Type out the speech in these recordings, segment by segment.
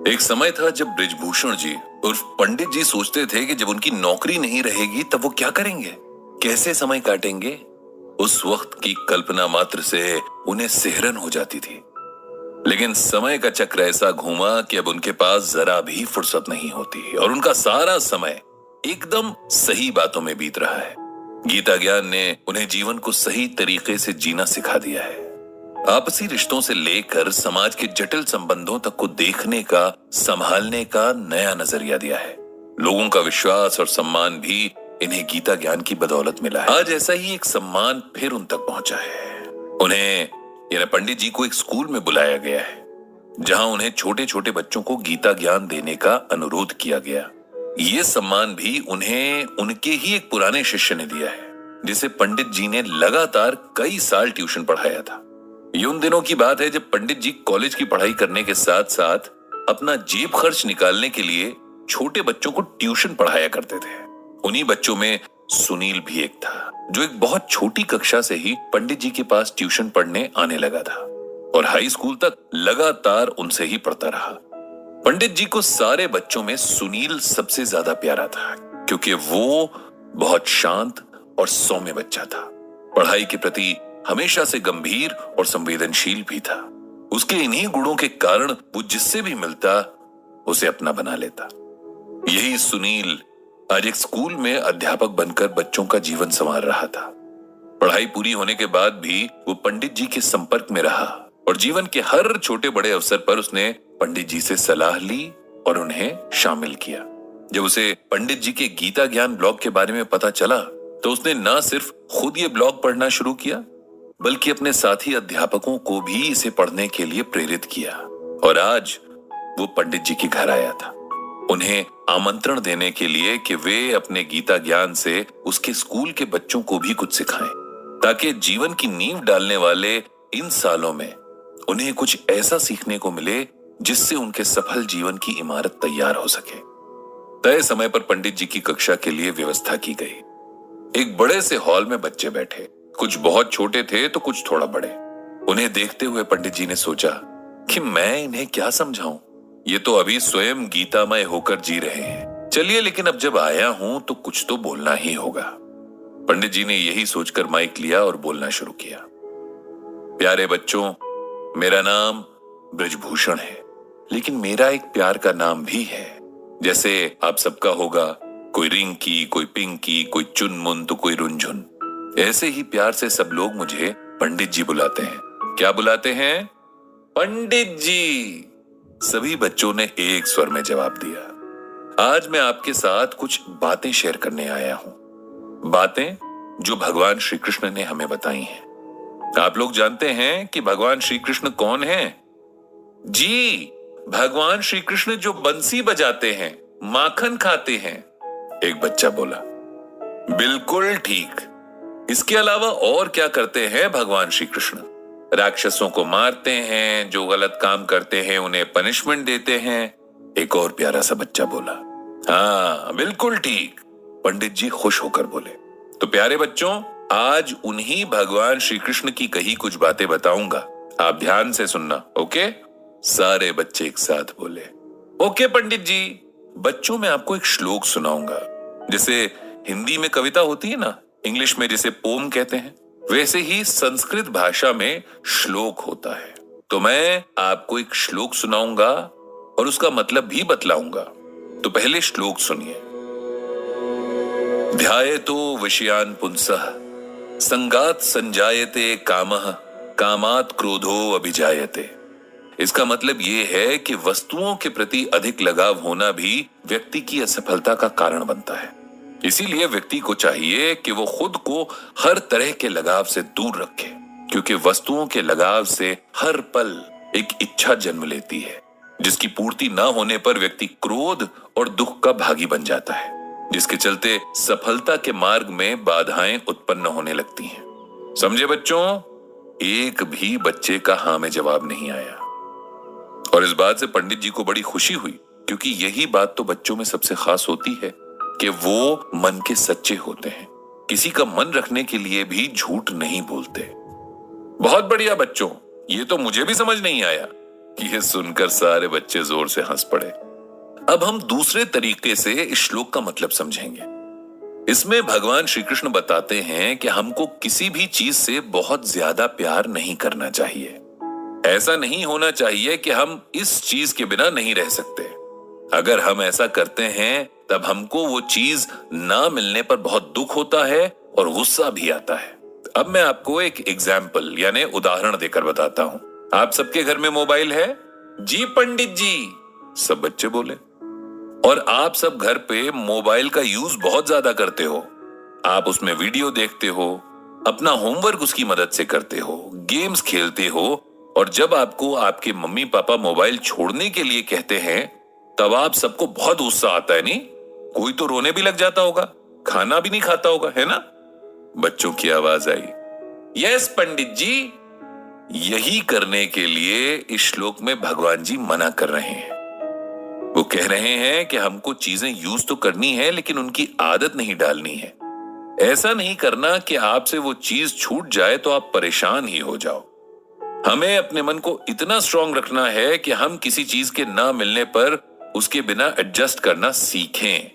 एक समय था जब बृजभूषण जी उर्फ पंडित जी सोचते थे कि जब उनकी नौकरी नहीं रहेगी तब वो क्या करेंगे, कैसे समय काटेंगे। उस वक्त की कल्पना मात्र से उन्हें सिहरन हो जाती थी। लेकिन समय का चक्र ऐसा घूमा कि अब उनके पास जरा भी फुर्सत नहीं होती और उनका सारा समय एकदम सही बातों में बीत रहा है। गीता ज्ञान ने उन्हें जीवन को सही तरीके से जीना सिखा दिया है। आपसी रिश्तों से लेकर समाज के जटिल संबंधों तक को देखने का, संभालने का नया नजरिया दिया है। लोगों का विश्वास और सम्मान भी इन्हें गीता ज्ञान की बदौलत मिला है। आज ऐसा ही एक सम्मान फिर उन तक पहुंचा है। उन्हें यानी पंडित जी को एक स्कूल में बुलाया गया है, जहां उन्हें छोटे छोटे बच्चों को गीता ज्ञान देने का अनुरोध किया गया। ये सम्मान भी उन्हें उनके ही एक पुराने शिष्य ने दिया है, जिसे पंडित जी ने लगातार कई साल ट्यूशन पढ़ाया था। ये उन दिनों की बात है जब पंडित जी कॉलेज की पढ़ाई करने के साथ साथ अपना जेब खर्च निकालने के लिए छोटे बच्चों को ट्यूशन पढ़ाया करते थे। उन्हीं बच्चों में सुनील भी एक था, जो एक बहुत छोटी कक्षा से ही पंडित जी के पास ट्यूशन पढ़ने आने लगा था और हाई स्कूल तक लगातार उनसे ही पढ़ता रहा। पंडित जी को सारे बच्चों में सुनील सबसे ज्यादा प्यारा था, क्योंकि वो बहुत शांत और सौम्य बच्चा था। पढ़ाई के प्रति हमेशा से गंभीर और संवेदनशील भी था। उसके इन्हीं गुणों के कारण वो जिससे भी मिलता उसे अपना बना लेता। यही सुनील आज एक स्कूल में अध्यापक बनकर बच्चों का जीवन संवार रहा था। पढ़ाई पूरी होने के बाद भी वो पंडित जी के संपर्क में रहा और जीवन के हर छोटे बड़े अवसर पर उसने पंडित जी से सलाह ली और उन्हें शामिल किया। जब उसे पंडित जी के गीता ज्ञान ब्लॉग के बारे में पता चला तो उसने न सिर्फ खुद ये ब्लॉग पढ़ना शुरू किया, बल्कि अपने साथी अध्यापकों को भी इसे पढ़ने के लिए प्रेरित किया। और आज वो पंडित जी के घर आया था, उन्हें आमंत्रण देने के लिए कि वे अपने गीता ज्ञान से उसके स्कूल के बच्चों को भी कुछ सिखाएं, ताकि जीवन की नींव डालने वाले इन सालों में उन्हें कुछ ऐसा सीखने को मिले जिससे उनके सफल जीवन की इमारत तैयार हो सके। तय समय पर पंडित जी की कक्षा के लिए व्यवस्था की गई। एक बड़े से हॉल में बच्चे बैठे, कुछ बहुत छोटे थे तो कुछ थोड़ा बड़े। उन्हें देखते हुए पंडित जी ने सोचा कि मैं इन्हें क्या समझाऊं, ये तो अभी स्वयं गीतामय होकर जी रहे हैं। चलिए, लेकिन अब जब आया हूं तो कुछ तो बोलना ही होगा। पंडित जी ने यही सोचकर माइक लिया और बोलना शुरू किया। प्यारे बच्चों, मेरा नाम बृजभूषण है, लेकिन मेरा एक प्यार का नाम भी है। जैसे आप सबका होगा, कोई रिंकी, कोई पिंकी, कोई चुनमुन तो कोई रुंझुन। ऐसे ही प्यार से सब लोग मुझे पंडित जी बुलाते हैं। क्या बुलाते हैं? पंडित जी। सभी बच्चों ने एक स्वर में जवाब दिया। आज मैं आपके साथ कुछ बातें शेयर करने आया हूं, बातें जो भगवान श्री कृष्ण ने हमें बताई हैं। आप लोग जानते हैं कि भगवान श्री कृष्ण कौन हैं? जी, भगवान श्री कृष्ण जो बंसी बजाते हैं, माखन खाते हैं, एक बच्चा बोला। बिल्कुल ठीक। इसके अलावा और क्या करते हैं भगवान श्री कृष्ण? राक्षसों को मारते हैं, जो गलत काम करते हैं उन्हें पनिशमेंट देते हैं, एक और प्यारा सा बच्चा बोला। हाँ, बिल्कुल ठीक। पंडित जी खुश होकर बोले। तो प्यारे बच्चों, आज उन्हीं भगवान श्री कृष्ण की कही कुछ बातें बताऊंगा, आप ध्यान से सुनना। ओके? सारे बच्चे एक साथ बोले, ओके पंडित जी। बच्चों, मैं आपको एक श्लोक सुनाऊंगा। जैसे हिंदी में कविता होती है ना, इंग्लिश में जिसे पोम कहते हैं, वैसे ही संस्कृत भाषा में श्लोक होता है। तो मैं आपको एक श्लोक सुनाऊंगा और उसका मतलब भी बतलाऊंगा। तो पहले श्लोक सुनिए। ध्यायतो विषयान् पुंसः संगात् संजायते कामः कामात् क्रोधो अभिजायते। इसका मतलब ये है कि वस्तुओं के प्रति अधिक लगाव होना भी व्यक्ति की असफलता का कारण बनता है। इसीलिए व्यक्ति को चाहिए कि वो खुद को हर तरह के लगाव से दूर रखे, क्योंकि वस्तुओं के लगाव से हर पल एक इच्छा जन्म लेती है, जिसकी पूर्ति न होने पर व्यक्ति क्रोध और दुख का भागी बन जाता है, जिसके चलते सफलता के मार्ग में बाधाएं उत्पन्न होने लगती हैं। समझे बच्चों? एक भी बच्चे का हाँ में जवाब नहीं आया और इस बात से पंडित जी को बड़ी खुशी हुई, क्योंकि यही बात तो बच्चों में सबसे खास होती है कि वो मन के सच्चे होते हैं, किसी का मन रखने के लिए भी झूठ नहीं बोलते। बहुत बढ़िया बच्चों, ये तो मुझे भी समझ नहीं आया। ये सुनकर सारे बच्चे जोर से हंस पड़े। अब हम दूसरे तरीके से इस श्लोक का मतलब समझेंगे। इसमें भगवान श्री कृष्ण बताते हैं कि हमको किसी भी चीज से बहुत ज्यादा प्यार नहीं करना चाहिए। ऐसा नहीं होना चाहिए कि हम इस चीज के बिना नहीं रह सकते। अगर हम ऐसा करते हैं तब हमको वो चीज ना मिलने पर बहुत दुख होता है और गुस्सा भी आता है। अब मैं आपको एक एग्जाम्पल यानी उदाहरण देकर बताता हूं। आप सबके घर में मोबाइल है? जी पंडित जी, सब बच्चे बोले। और आप सब घर पे मोबाइल का यूज बहुत ज्यादा करते हो। आप उसमें वीडियो देखते हो, अपना होमवर्क उसकी मदद से करते हो, गेम्स खेलते हो, और जब आपको आपके मम्मी पापा मोबाइल छोड़ने के लिए कहते हैं तब आप सबको बहुत गुस्सा आता है, नहीं? कोई तो रोने भी लग जाता होगा, खाना भी नहीं खाता होगा, है ना? बच्चों की आवाज आई, यस पंडित जी। यही करने के लिए इस श्लोक में भगवान जी मना कर रहे हैं। वो कह रहे हैं कि हमको चीजें यूज तो करनी है लेकिन उनकी आदत नहीं डालनी है। ऐसा नहीं करना कि आपसे वो चीज छूट जाए तो आप परेशान ही हो जाओ। हमें अपने मन को इतना स्ट्रांग रखना है कि हम किसी चीज के ना मिलने पर उसके बिना एडजस्ट करना सीखें,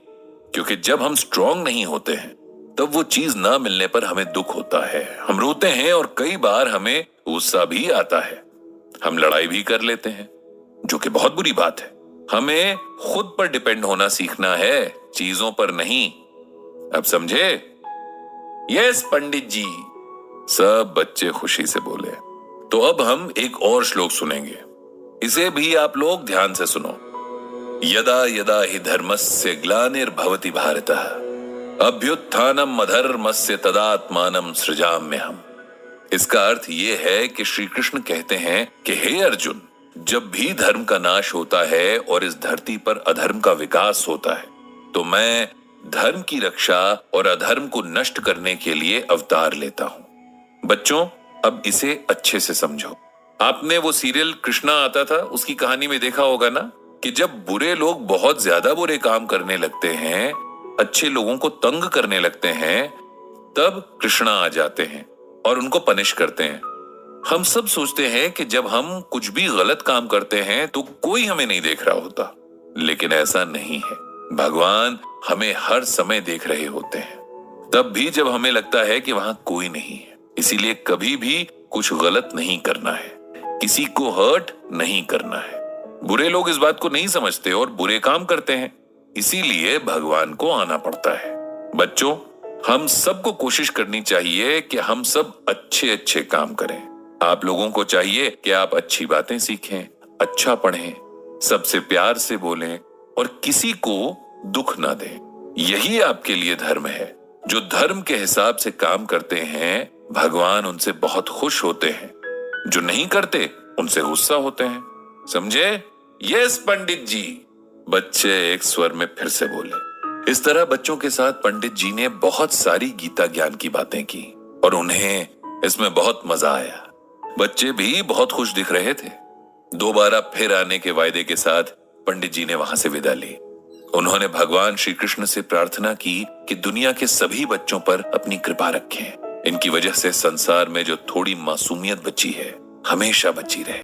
क्योंकि जब हम स्ट्रांग नहीं होते हैं तब वो चीज ना मिलने पर हमें दुख होता है, हम रोते हैं और कई बार हमें गुस्सा भी आता है। हम लड़ाई भी कर लेते हैं, जो कि बहुत बुरी बात है। हमें खुद पर डिपेंड होना सीखना है, चीजों पर नहीं। अब समझे? यस पंडित जी, सब बच्चे खुशी से बोले। तो अब हम एक और श्लोक सुनेंगे, इसे भी आप लोग ध्यान से सुनो। यदा यदा हि धर्मस्य ग्लानिर्भवति भारतः अभ्युत्थानम अधर्मस्य तदात्मानं सृजाम्यहम्। इसका अर्थ ये है कि श्री कृष्ण कहते हैं कि हे अर्जुन, जब भी धर्म का नाश होता है और इस धरती पर अधर्म का विकास होता है तो मैं धर्म की रक्षा और अधर्म को नष्ट करने के लिए अवतार लेता हूं। बच्चों, अब इसे अच्छे से समझो। आपने वो सीरियल कृष्णा आता था, उसकी कहानी में देखा होगा ना कि जब बुरे लोग बहुत ज्यादा बुरे काम करने लगते हैं, अच्छे लोगों को तंग करने लगते हैं, तब कृष्णा आ जाते हैं और उनको पनिश करते हैं। हम सब सोचते हैं कि जब हम कुछ भी गलत काम करते हैं तो कोई हमें नहीं देख रहा होता, लेकिन ऐसा नहीं है। भगवान हमें हर समय देख रहे होते हैं, तब भी जब हमें लगता है कि वहां कोई नहीं है। इसीलिए कभी भी कुछ गलत नहीं करना है, किसी को हर्ट नहीं करना है। बुरे लोग इस बात को नहीं समझते और बुरे काम करते हैं, इसीलिए भगवान को आना पड़ता है। बच्चों, हम सबको कोशिश करनी चाहिए कि हम सब अच्छे अच्छे काम करें। आप लोगों को चाहिए कि आप अच्छी बातें सीखें, अच्छा पढ़ें, सबसे प्यार से बोलें और किसी को दुख ना दें। यही आपके लिए धर्म है। जो धर्म के हिसाब से काम करते हैं, भगवान उनसे बहुत खुश होते हैं। जो नहीं करते, उनसे गुस्सा होते हैं। समझे? यस पंडित जी, बच्चे एक स्वर में फिर से बोले। इस तरह बच्चों के साथ पंडित जी ने बहुत सारी गीता ज्ञान की बातें की और उन्हें इसमें बहुत मजा आया। बच्चे भी बहुत खुश दिख रहे थे। दोबारा फिर आने के वायदे के साथ पंडित जी ने वहां से विदा ली। उन्होंने भगवान श्री कृष्ण से प्रार्थना की कि दुनिया के सभी बच्चों पर अपनी कृपा रखें। इनकी वजह से संसार में जो थोड़ी मासूमियत बची है, हमेशा बची रहे।